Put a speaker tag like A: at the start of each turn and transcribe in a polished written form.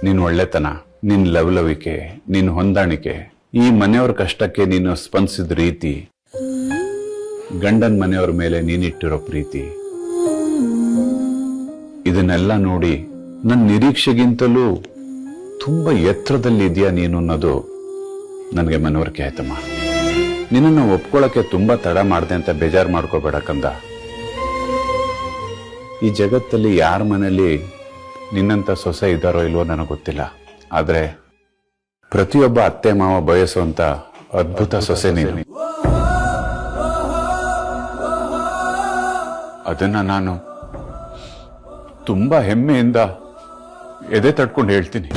A: ನಿನ್ ಒಳ್ಳೆತನ, ನಿನ್ ಲವಲವಿಕೆ, ನಿನ್ ಹೊಂದಾಣಿಕೆ, ಈ ಮನೆಯವ್ರ ಕಷ್ಟಕ್ಕೆ ನೀನು ಸ್ಪಂದಿಸಿದ ರೀತಿ, ಗಂಡನ್ ಮನೆಯವ್ರ ಮೇಲೆ ನೀನಿಟ್ಟಿರೋ ಪ್ರೀತಿ, ಇದನ್ನೆಲ್ಲ ನೋಡಿ ನನ್ನ ನಿರೀಕ್ಷೆಗಿಂತಲೂ ತುಂಬಾ ಎತ್ತರದಲ್ಲಿ ಇದೆಯಾ ನೀನು ಅನ್ನೋದು ನನಗೆ ಮನವರಿಕೆ ಆಯ್ತಮ್ಮ. ನಿನ್ನನ್ನು ಒಪ್ಕೊಳ್ಳೋಕೆ ತುಂಬಾ ತಡ ಮಾಡಿದೆ ಅಂತ ಬೇಜಾರು ಮಾಡ್ಕೋಬೇಡ ಕಂದ. ಈ ಜಗತ್ತಲ್ಲಿ ಯಾರ ಮನೆಯಲ್ಲಿ ನಿನ್ನಂತ ಸೊಸೆ ಇದ್ದಾರೋ ಇಲ್ವೋ ನನಗೆ ಗೊತ್ತಿಲ್ಲ, ಆದ್ರೆ ಪ್ರತಿಯೊಬ್ಬ ಅತ್ತೆ ಮಾವ ಬಯಸುವಂತ ಅದ್ಭುತ ಸೊಸೆ ನೀನು. ಅದನ್ನ ನಾನು ತುಂಬಾ ಹೆಮ್ಮೆಯಿಂದ ಎದೆ ತಟ್ಕೊಂಡು ಹೇಳ್ತೀನಿ.